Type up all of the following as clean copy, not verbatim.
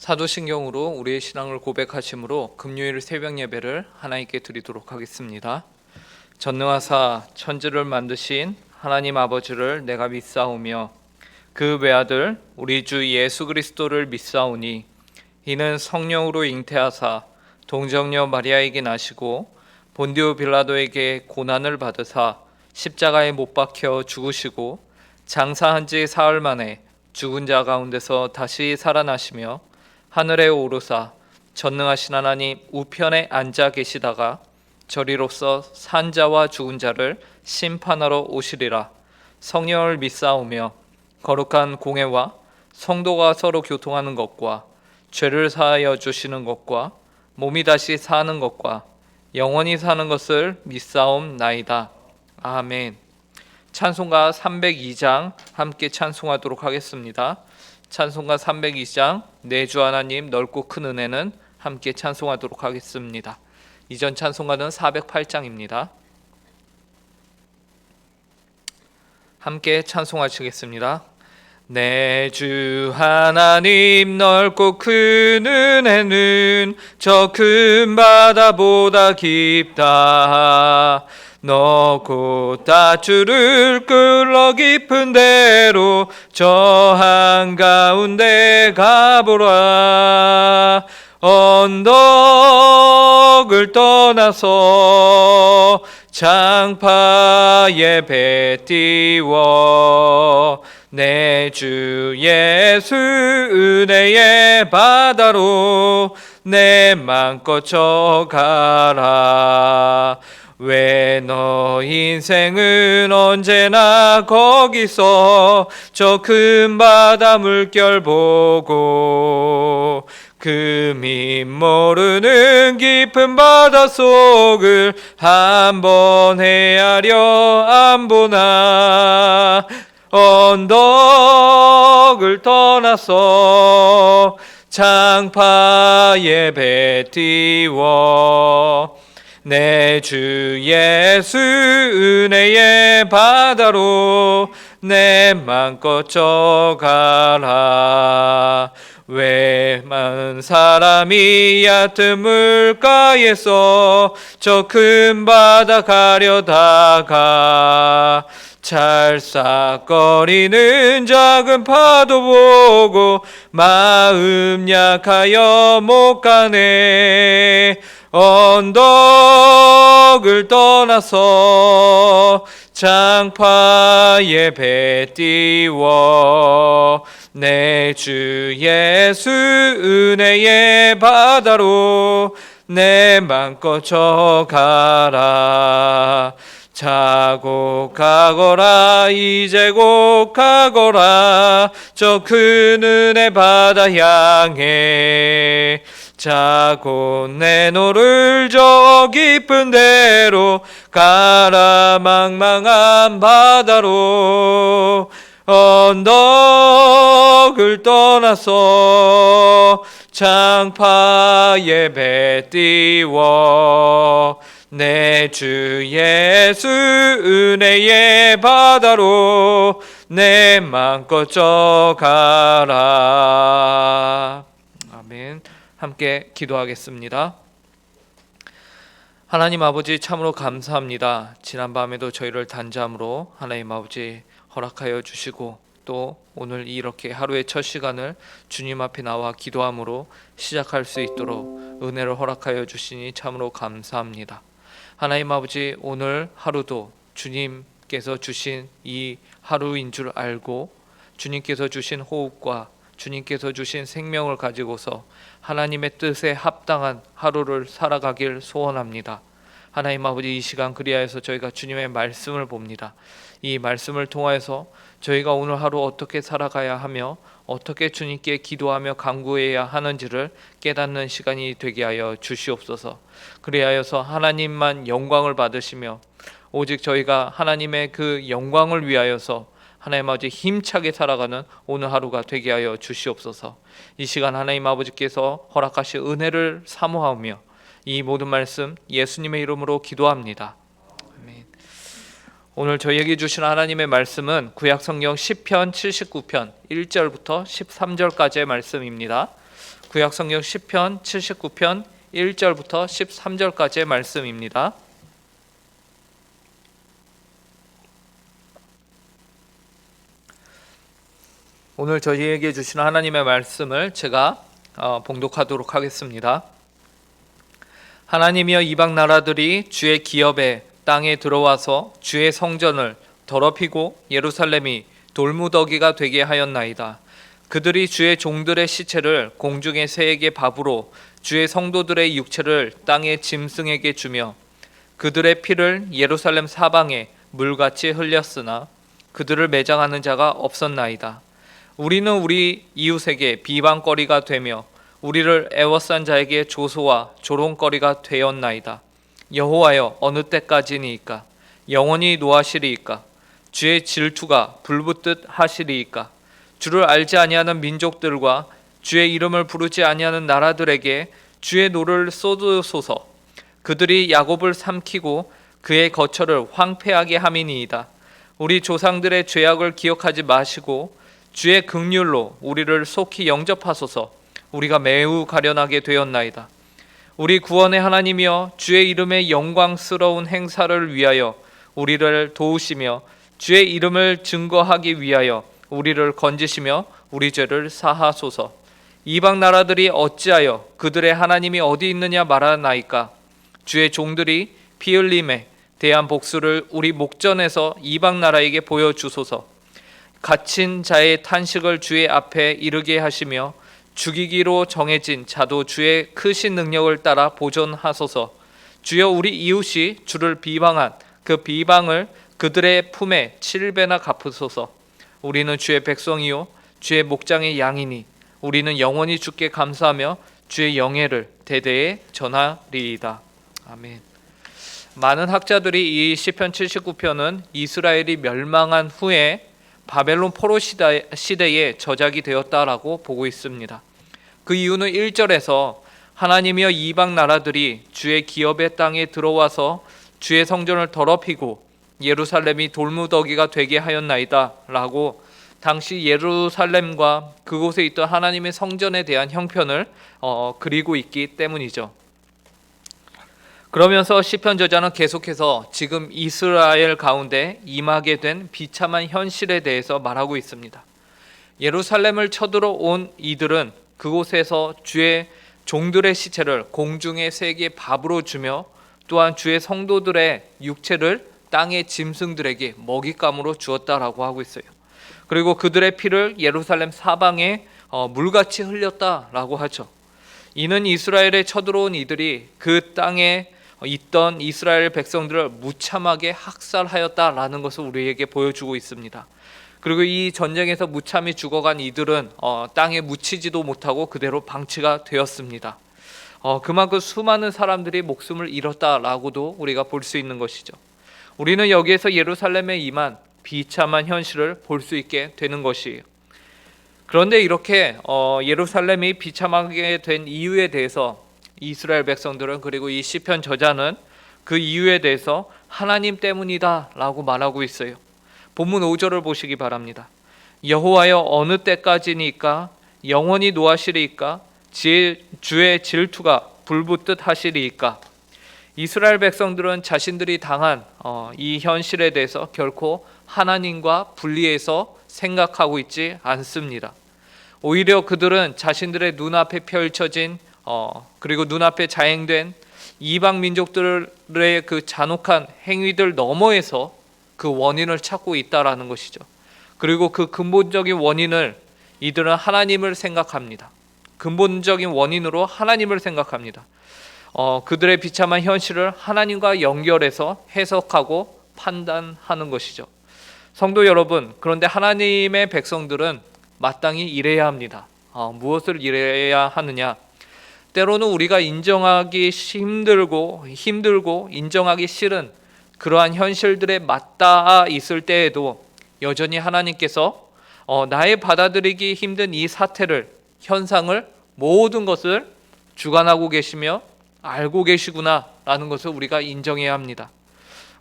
사도신경으로 우리의 신앙을 고백하심으로 금요일 새벽 예배를 하나님께 드리도록 하겠습니다. 전능하사 천지를 만드신 하나님 아버지를 내가 믿사오며 그 외아들 우리 주 예수 그리스도를 믿사오니 이는 성령으로 잉태하사 동정녀 마리아에게 나시고 본디오 빌라도에게 고난을 받으사 십자가에 못 박혀 죽으시고 장사한 지 사흘 만에 죽은 자 가운데서 다시 살아나시며 하늘에 오르사 전능하신 하나님 우편에 앉아 계시다가 저리로서 산 자와 죽은 자를 심판하러 오시리라. 성령을 믿사오며 거룩한 공회와 성도가 서로 교통하는 것과 죄를 사하여 주시는 것과 몸이 다시 사는 것과 영원히 사는 것을 믿사옵나이다. 아멘. 찬송가 302장 함께 찬송하도록 하겠습니다. 찬송가 302장 내 주 하나님 넓고 큰 은혜는 함께 찬송하도록 하겠습니다. 이전 찬송가는 408장입니다. 함께 찬송하시겠습니다. 내 주 하나님 넓고 큰 은혜는 저 큰 바다보다 깊다. 너 곧 닷줄을 끌어 깊은 데로 저 한가운데 가보라. 언덕을 떠나서 장파에 배 띄워 내 주 예수 은혜의 바다로 내 맘껏 져가라. 왜 너 인생은 언제나 거기서 저 큰 바다 물결 보고 금이 모르는 깊은 바다 속을 한번 헤아려 안 보나. 언덕을 떠나서 장파에 배 띄워 내 주 예수 은혜의 바다로 내 맘껏 져가라. 왜 많은 사람이 얕은 물가에서 저 큰 바다 가려다가 찰싹거리는 작은 파도 보고 마음 약하여 못 가네. 언덕을 떠나서 장파에 배 띄워 내 주 예수 은혜의 바다로 내 맘껏 져가라. 자고 가거라 이제 곧 가거라 저 큰 은혜 바다 향해. 자고 내 노를 저 깊은 데로 가라. 망망한 바다로 언덕을 떠나서 장파에 배 띄워 내 주 예수 은혜의 바다로 내 맘껏 져가라. 아멘. 함께 기도하겠습니다. 하나님 아버지 참으로 감사합니다. 지난밤에도 저희를 단잠으로 하나님 아버지 허락하여 주시고 또 오늘 이렇게 하루의 첫 시간을 주님 앞에 나와 기도함으로 시작할 수 있도록 은혜를 허락하여 주시니 참으로 감사합니다. 하나님 아버지 오늘 하루도 주님께서 주신 이 하루인 줄 알고 주님께서 주신 호흡과 주님께서 주신 생명을 가지고서 하나님의 뜻에 합당한 하루를 살아가길 소원합니다. 하나님 아버지 이 시간 그리하여서 저희가 주님의 말씀을 봅니다. 이 말씀을 통하여서 저희가 오늘 하루 어떻게 살아가야 하며 어떻게 주님께 기도하며 간구해야 하는지를 깨닫는 시간이 되게 하여 주시옵소서. 그리하여서 하나님만 영광을 받으시며 오직 저희가 하나님의 그 영광을 위하여서 하나님 아버지 힘차게 살아가는 오늘 하루가 되게 하여 주시옵소서. 이 시간 하나님 아버지께서 허락하신 은혜를 사모하며 이 모든 말씀 예수님의 이름으로 기도합니다. 아멘. 오늘 저희에게 주신 하나님의 말씀은 구약성경 시편 79편 1절부터 13절까지의 말씀입니다. 구약성경 시편 79편 1절부터 13절까지의 말씀입니다. 오늘 저희에게 주신 하나님의 말씀을 제가 봉독하도록 하겠습니다. 하나님이여, 이방 나라들이 주의 기업에 땅에 들어와서 주의 성전을 더럽히고 예루살렘이 돌무더기가 되게 하였나이다. 그들이 주의 종들의 시체를 공중의 새에게 밥으로, 주의 성도들의 육체를 땅의 짐승에게 주며 그들의 피를 예루살렘 사방에 물같이 흘렸으나 그들을 매장하는 자가 없었나이다. 우리는 우리 이웃에게 비방거리가 되며 우리를 애워싼 자에게 조소와 조롱거리가 되었나이다. 여호와여, 어느 때까지니이까? 영원히 노하시리이까? 주의 질투가 불붙듯 하시리이까? 주를 알지 아니하는 민족들과 주의 이름을 부르지 아니하는 나라들에게 주의 노를 쏟으소서. 그들이 야곱을 삼키고 그의 거처를 황폐하게 함이니이다. 우리 조상들의 죄악을 기억하지 마시고 주의 긍휼로 우리를 속히 영접하소서. 우리가 매우 가련하게 되었나이다. 우리 구원의 하나님이여, 주의 이름의 영광스러운 행사를 위하여 우리를 도우시며 주의 이름을 증거하기 위하여 우리를 건지시며 우리 죄를 사하소서. 이방 나라들이 어찌하여 그들의 하나님이 어디 있느냐 말하나이까? 주의 종들이 피 흘림에 대한 복수를 우리 목전에서 이방 나라에게 보여주소서. 갇힌 자의 탄식을 주의 앞에 이르게 하시며 죽이기로 정해진 자도 주의 크신 능력을 따라 보존하소서. 주여, 우리 이웃이 주를 비방한 그 비방을 그들의 품에 7배나 갚으소서. 우리는 주의 백성이요 주의 목장의 양이니 우리는 영원히 주께 감사하며 주의 영예를 대대에 전하리이다. 아멘. 많은 학자들이 이 시편 79편은 이스라엘이 멸망한 후에 바벨론 포로 시대에 저작이 되었다라고 보고 있습니다. 그 이유는 1절에서 하나님이여, 이방 나라들이 주의 기업의 땅에 들어와서 주의 성전을 더럽히고 예루살렘이 돌무더기가 되게 하였나이다 라고 당시 예루살렘과 그곳에 있던 하나님의 성전에 대한 형편을 그리고 있기 때문이죠. 그러면서 시편 저자는 계속해서 지금 이스라엘 가운데 임하게 된 비참한 현실에 대해서 말하고 있습니다. 예루살렘을 쳐들어온 이들은 그곳에서 주의 종들의 시체를 공중의 새에게 밥으로 주며 또한 주의 성도들의 육체를 땅의 짐승들에게 먹잇감으로 주었다라고 하고 있어요. 그리고 그들의 피를 예루살렘 사방에 물같이 흘렸다라고 하죠. 이는 이스라엘에 쳐들어온 이들이 그 땅에 있던 이스라엘 백성들을 무참하게 학살하였다라는 것을 우리에게 보여주고 있습니다. 그리고 이 전쟁에서 무참히 죽어간 이들은 땅에 묻히지도 못하고 그대로 방치가 되었습니다. 그만큼 수많은 사람들이 목숨을 잃었다라고도 우리가 볼 수 있는 것이죠. 우리는 여기에서 예루살렘에 임한 비참한 현실을 볼 수 있게 되는 것이에요. 그런데 이렇게 예루살렘이 비참하게 된 이유에 대해서 이스라엘 백성들은, 그리고 이 시편 저자는 그 이유에 대해서 하나님 때문이다 라고 말하고 있어요. 본문 5절을 보시기 바랍니다. 여호와여, 어느 때까지니까? 영원히 노하시리이까? 주의 질투가 불붙듯 하시리이까? 이스라엘 백성들은 자신들이 당한 이 현실에 대해서 결코 하나님과 분리해서 생각하고 있지 않습니다. 오히려 그들은 자신들의 눈앞에 펼쳐진 그리고 눈앞에 자행된 이방 민족들의 그 잔혹한 행위들 너머에서 그 원인을 찾고 있다라는 것이죠. 그리고 그 근본적인 원인을 이들은 하나님을 생각합니다. 근본적인 원인으로 하나님을 생각합니다. 그들의 비참한 현실을 하나님과 연결해서 해석하고 판단하는 것이죠. 성도 여러분, 그런데 하나님의 백성들은 마땅히 이래야 합니다. 무엇을 이래야 하느냐? 때로는 우리가 인정하기 힘들고 인정하기 싫은 그러한 현실들에 맞닿아 있을 때에도 여전히 하나님께서 나의 받아들이기 힘든 이 사태를, 현상을, 모든 것을 주관하고 계시며 알고 계시구나 라는 것을 우리가 인정해야 합니다.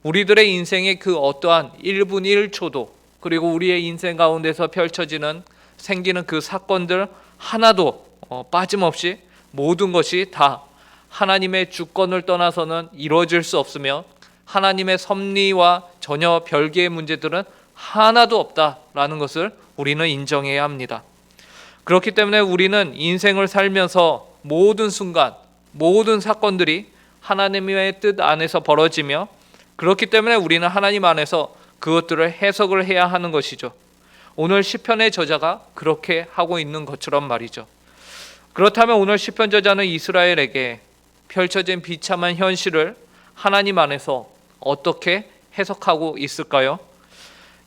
우리들의 인생의 그 어떠한 1분 1초도, 그리고 우리의 인생 가운데서 펼쳐지는 생기는 그 사건들 하나도 빠짐없이 모든 것이 다 하나님의 주권을 떠나서는 이루어질 수 없으며 하나님의 섭리와 전혀 별개의 문제들은 하나도 없다라는 것을 우리는 인정해야 합니다. 그렇기 때문에 우리는 인생을 살면서 모든 순간, 모든 사건들이 하나님의 뜻 안에서 벌어지며 그렇기 때문에 우리는 하나님 안에서 그것들을 해석을 해야 하는 것이죠. 오늘 시편의 저자가 그렇게 하고 있는 것처럼 말이죠. 그렇다면 오늘 시편 저자는 이스라엘에게 펼쳐진 비참한 현실을 하나님 안에서 어떻게 해석하고 있을까요?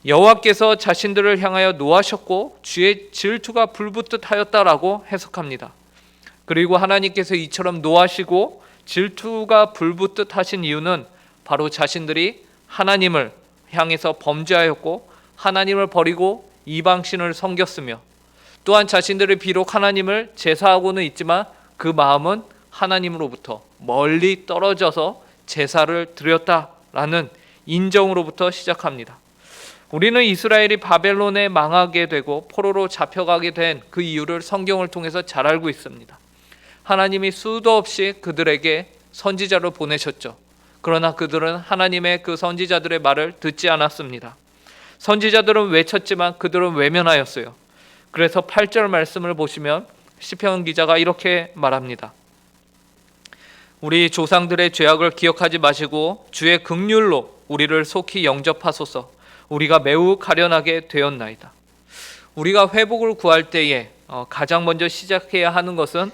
여호와께서 자신들을 향하여 노하셨고 주의 질투가 불붙듯 하였다라고 해석합니다. 그리고 하나님께서 이처럼 노하시고 질투가 불붙듯 하신 이유는 바로 자신들이 하나님을 향해서 범죄하였고 하나님을 버리고 이방신을 섬겼으며 또한 자신들이 비록 하나님을 제사하고는 있지만 그 마음은 하나님으로부터 멀리 떨어져서 제사를 드렸다라는 인정으로부터 시작합니다. 우리는 이스라엘이 바벨론에 망하게 되고 포로로 잡혀가게 된 그 이유를 성경을 통해서 잘 알고 있습니다. 하나님이 수도 없이 그들에게 선지자를 보내셨죠. 그러나 그들은 하나님의 그 선지자들의 말을 듣지 않았습니다. 선지자들은 외쳤지만 그들은 외면하였어요. 그래서 8절 말씀을 보시면 시편 기자가 이렇게 말합니다. 우리 조상들의 죄악을 기억하지 마시고 주의 긍휼로 우리를 속히 영접하소서. 우리가 매우 가련하게 되었나이다. 우리가 회복을 구할 때에 가장 먼저 시작해야 하는 것은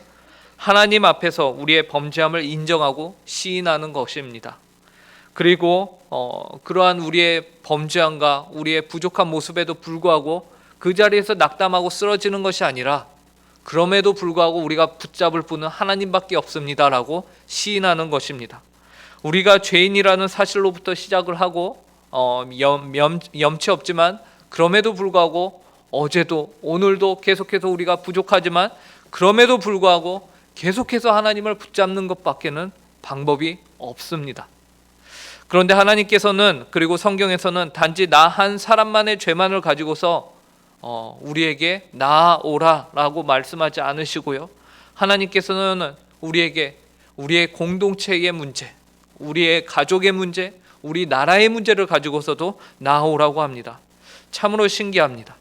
하나님 앞에서 우리의 범죄함을 인정하고 시인하는 것입니다. 그리고 그러한 우리의 범죄함과 우리의 부족한 모습에도 불구하고 그 자리에서 낙담하고 쓰러지는 것이 아니라 그럼에도 불구하고 우리가 붙잡을 분은 하나님밖에 없습니다라고 시인하는 것입니다. 우리가 죄인이라는 사실로부터 시작을 하고 염치 없지만 그럼에도 불구하고 어제도 오늘도 계속해서 우리가 부족하지만 그럼에도 불구하고 계속해서 하나님을 붙잡는 것밖에는 방법이 없습니다. 그런데 하나님께서는 그리고 성경에서는 단지 나 한 사람만의 죄만을 가지고서 우리에게 나아오라라고 말씀하지 않으시고요. 하나님께서는 우리에게 우리의 공동체의 문제, 우리의 가족의 문제, 우리 나라의 문제를 가지고서도 나아오라고 합니다. 참으로 신기합니다.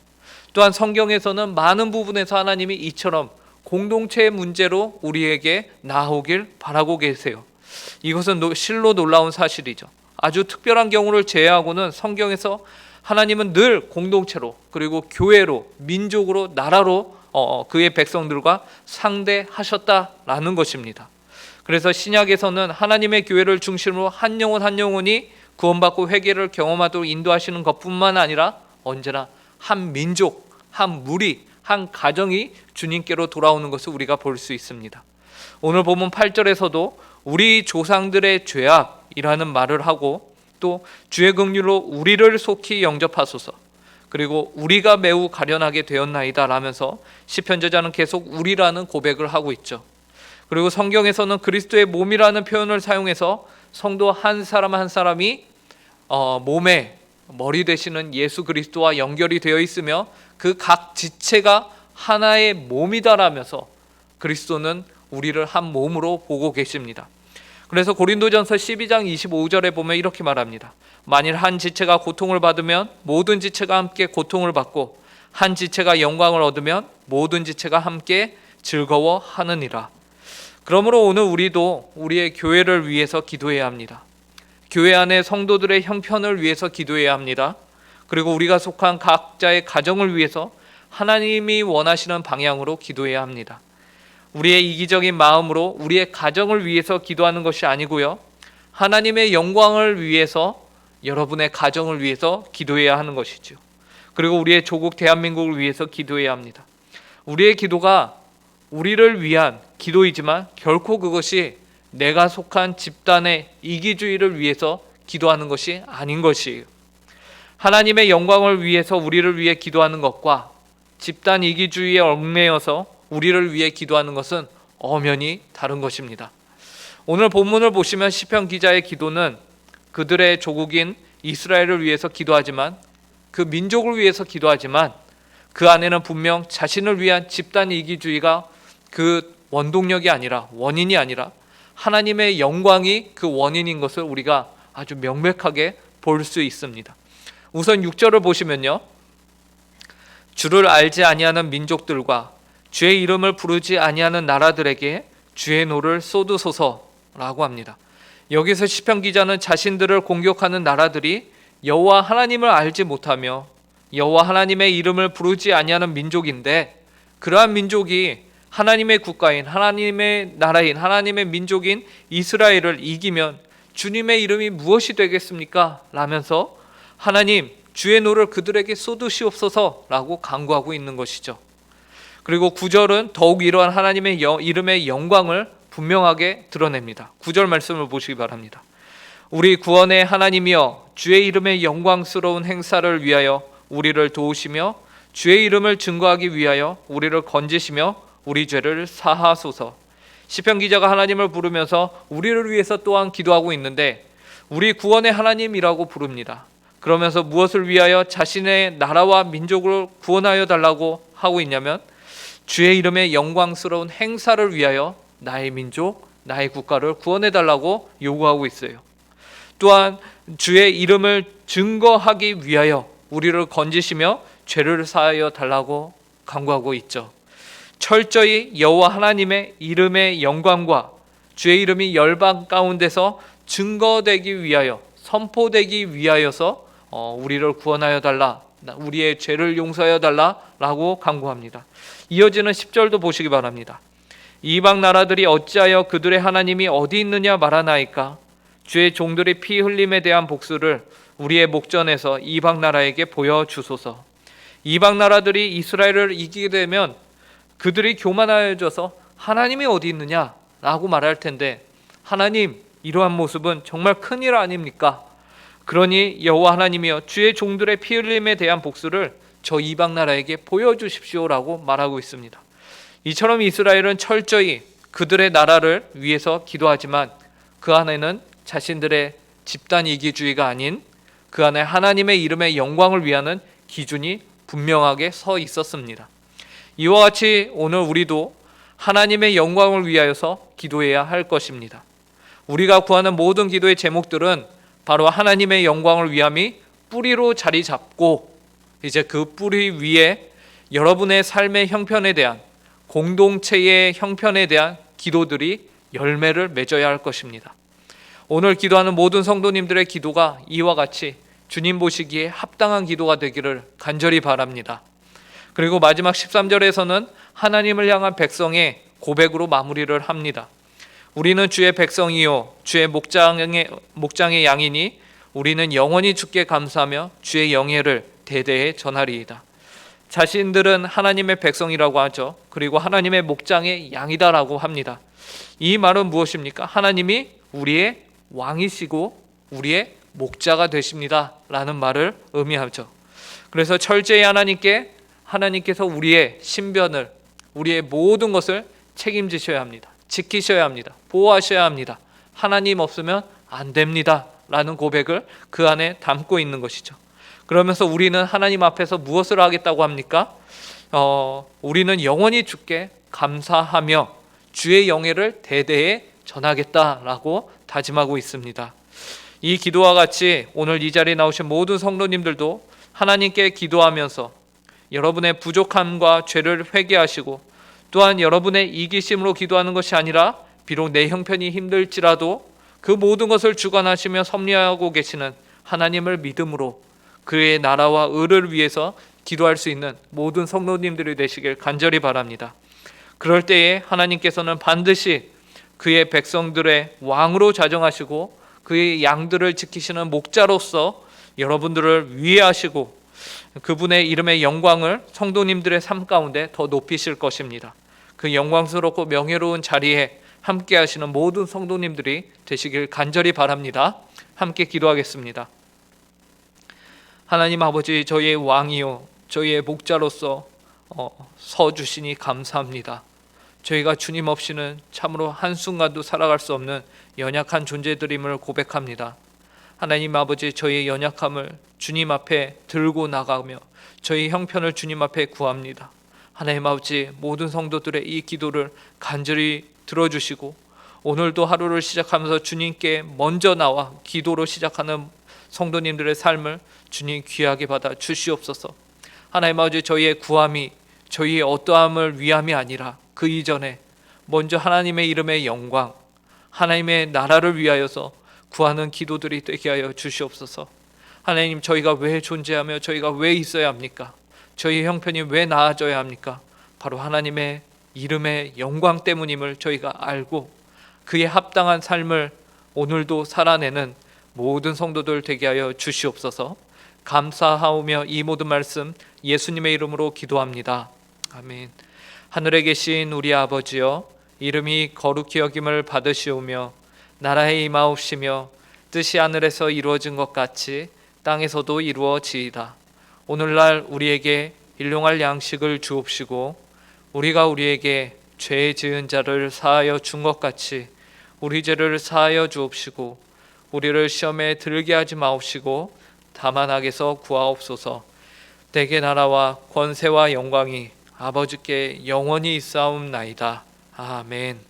또한 성경에서는 많은 부분에서 하나님이 이처럼 공동체의 문제로 우리에게 나아오길 바라고 계세요. 이것은 실로 놀라운 사실이죠. 아주 특별한 경우를 제외하고는 성경에서 하나님은 늘 공동체로 그리고 교회로 민족으로 나라로 그의 백성들과 상대하셨다라는 것입니다. 그래서 신약에서는 하나님의 교회를 중심으로 한 영혼 한 영혼이 구원받고 회개를 경험하도록 인도하시는 것뿐만 아니라 언제나 한 민족, 한 무리, 한 가정이 주님께로 돌아오는 것을 우리가 볼 수 있습니다. 오늘 본문 8절에서도 우리 조상들의 죄악이라는 말을 하고 또 주의 긍휼로 우리를 속히 영접하소서 그리고 우리가 매우 가련하게 되었나이다 라면서 시편 저자는 계속 우리라는 고백을 하고 있죠. 그리고 성경에서는 그리스도의 몸이라는 표현을 사용해서 성도 한 사람 한 사람이 몸의 머리 되시는 예수 그리스도와 연결이 되어 있으며 그 각 지체가 하나의 몸이다라면서 그리스도는 우리를 한 몸으로 보고 계십니다. 그래서 고린도전서 12장 25절에 보면 이렇게 말합니다. 만일 한 지체가 고통을 받으면 모든 지체가 함께 고통을 받고 한 지체가 영광을 얻으면 모든 지체가 함께 즐거워하느니라. 그러므로 오늘 우리도 우리의 교회를 위해서 기도해야 합니다. 교회 안에 성도들의 형편을 위해서 기도해야 합니다. 그리고 우리가 속한 각자의 가정을 위해서 하나님이 원하시는 방향으로 기도해야 합니다. 우리의 이기적인 마음으로 우리의 가정을 위해서 기도하는 것이 아니고요. 하나님의 영광을 위해서 여러분의 가정을 위해서 기도해야 하는 것이죠. 그리고 우리의 조국 대한민국을 위해서 기도해야 합니다. 우리의 기도가 우리를 위한 기도이지만 결코 그것이 내가 속한 집단의 이기주의를 위해서 기도하는 것이 아닌 것이에요. 하나님의 영광을 위해서 우리를 위해 기도하는 것과 집단 이기주의에 얽매여서 우리를 위해 기도하는 것은 엄연히 다른 것입니다. 오늘 본문을 보시면 시편 기자의 기도는 그들의 조국인 이스라엘을 위해서 기도하지만 그 민족을 위해서 기도하지만 그 안에는 분명 자신을 위한 집단 이기주의가 그 원동력이 아니라, 원인이 아니라 하나님의 영광이 그 원인인 것을 우리가 아주 명백하게 볼 수 있습니다. 우선 6절을 보시면요, 주를 알지 아니하는 민족들과 주의 이름을 부르지 아니하는 나라들에게 주의 노를 쏟으소서라고 합니다. 여기서 시편 기자는 자신들을 공격하는 나라들이 여호와 하나님을 알지 못하며 여호와 하나님의 이름을 부르지 아니하는 민족인데, 그러한 민족이 하나님의 국가인, 하나님의 나라인, 하나님의 민족인 이스라엘을 이기면 주님의 이름이 무엇이 되겠습니까? 라면서 하나님, 주의 노를 그들에게 쏟으시옵소서라고 간구하고 있는 것이죠. 그리고 9절은 더욱 이러한 하나님의 이름의 영광을 분명하게 드러냅니다. 9절 말씀을 보시기 바랍니다. 우리 구원의 하나님이여, 주의 이름의 영광스러운 행사를 위하여 우리를 도우시며 주의 이름을 증거하기 위하여 우리를 건지시며 우리 죄를 사하소서. 시편 기자가 하나님을 부르면서 우리를 위해서 또한 기도하고 있는데, 우리 구원의 하나님이라고 부릅니다. 그러면서 무엇을 위하여 자신의 나라와 민족을 구원하여 달라고 하고 있냐면, 주의 이름의 영광스러운 행사를 위하여 나의 민족, 나의 국가를 구원해 달라고 요구하고 있어요. 또한 주의 이름을 증거하기 위하여 우리를 건지시며 죄를 사하여 달라고 간구하고 있죠. 철저히 여호와 하나님의 이름의 영광과 주의 이름이 열방 가운데서 증거되기 위하여, 선포되기 위하여서 우리를 구원하여 달라, 우리의 죄를 용서하여 달라라고 간구합니다. 이어지는 10절도 보시기 바랍니다. 이방 나라들이 어찌하여 그들의 하나님이 어디 있느냐 말하나이까? 주의 종들의 피 흘림에 대한 복수를 우리의 목전에서 이방 나라에게 보여주소서. 이방 나라들이 이스라엘을 이기게 되면 그들이 교만하여져서 하나님이 어디 있느냐라고 말할 텐데, 하나님, 이러한 모습은 정말 큰일 아닙니까? 그러니 여호와 하나님이여, 주의 종들의 피 흘림에 대한 복수를 저 이방 나라에게 보여주십시오라고 말하고 있습니다. 이처럼 이스라엘은 철저히 그들의 나라를 위해서 기도하지만 그 안에는 자신들의 집단 이기주의가 아닌 그 안에 하나님의 이름의 영광을 위하는 기준이 분명하게 서 있었습니다. 이와 같이 오늘 우리도 하나님의 영광을 위하여서 기도해야 할 것입니다. 우리가 구하는 모든 기도의 제목들은 바로 하나님의 영광을 위함이 뿌리로 자리 잡고, 이제 그 뿌리 위에 여러분의 삶의 형편에 대한, 공동체의 형편에 대한 기도들이 열매를 맺어야 할 것입니다. 오늘 기도하는 모든 성도님들의 기도가 이와 같이 주님 보시기에 합당한 기도가 되기를 간절히 바랍니다. 그리고 마지막 13절에서는 하나님을 향한 백성의 고백으로 마무리를 합니다. 우리는 주의 백성이요 주의 목장의 양이니 우리는 영원히 주께 감사하며 주의 영예를 대대에 전하리이다. 자신들은 하나님의 백성이라고 하죠. 그리고 하나님의 목장의 양이다라고 합니다. 이 말은 무엇입니까? 하나님이 우리의 왕이시고 우리의 목자가 되십니다 라는 말을 의미하죠. 그래서 철저히 하나님께서 우리의 신변을, 우리의 모든 것을 책임지셔야 합니다. 지키셔야 합니다. 보호하셔야 합니다. 하나님 없으면 안 됩니다 라는 고백을 그 안에 담고 있는 것이죠. 그러면서 우리는 하나님 앞에서 무엇을 하겠다고 합니까? 우리는 영원히 주께 감사하며 주의 영예를 대대에 전하겠다라고 다짐하고 있습니다. 이 기도와 같이 오늘 이 자리에 나오신 모든 성도님들도 하나님께 기도하면서 여러분의 부족함과 죄를 회개하시고, 또한 여러분의 이기심으로 기도하는 것이 아니라 비록 내 형편이 힘들지라도 그 모든 것을 주관하시며 섭리하고 계시는 하나님을 믿음으로 그의 나라와 의를 위해서 기도할 수 있는 모든 성도님들이 되시길 간절히 바랍니다. 그럴 때에 하나님께서는 반드시 그의 백성들의 왕으로 자정하시고 그의 양들을 지키시는 목자로서 여러분들을 위하시고 그분의 이름의 영광을 성도님들의 삶 가운데 더 높이실 것입니다. 그 영광스럽고 명예로운 자리에 함께 하시는 모든 성도님들이 되시길 간절히 바랍니다. 함께 기도하겠습니다. 하나님 아버지, 저희의 왕이요 저희의 목자로서 서주시니 감사합니다. 저희가 주님 없이는 참으로 한순간도 살아갈 수 없는 연약한 존재들임을 고백합니다. 하나님 아버지, 저희의 연약함을 주님 앞에 들고 나가며 저희 형편을 주님 앞에 구합니다. 하나님 아버지, 모든 성도들의 이 기도를 간절히 들어주시고 오늘도 하루를 시작하면서 주님께 먼저 나와 기도로 시작하는 성도님들의 삶을 주님 귀하게 받아 주시옵소서. 하나님 아버지, 저희의 구함이 저희의 어떠함을 위함이 아니라 그 이전에 먼저 하나님의 이름의 영광, 하나님의 나라를 위하여서 구하는 기도들이 되게 하여 주시옵소서. 하나님, 저희가 왜 존재하며 저희가 왜 있어야 합니까? 저희 형편이 왜 나아져야 합니까? 바로 하나님의 이름의 영광 때문임을 저희가 알고 그에 합당한 삶을 오늘도 살아내는 모든 성도들 되게 하여 주시옵소서. 감사하오며 이 모든 말씀 예수님의 이름으로 기도합니다. 아멘. 하늘에 계신 우리 아버지여, 이름이 거룩히 여김을 받으시오며 나라에 임하옵시며 뜻이 하늘에서 이루어진 것 같이 땅에서도 이루어지이다. 오늘날 우리에게 일용할 양식을 주옵시고 우리가 우리에게 죄 지은 자를 사하여 준 것 같이 우리 죄를 사하여 주옵시고 우리를 시험에 들게 하지 마옵시고 다만 악에서 구하옵소서. 대개 나라와 권세와 영광이 아버지께 영원히 있사옵나이다. 아멘.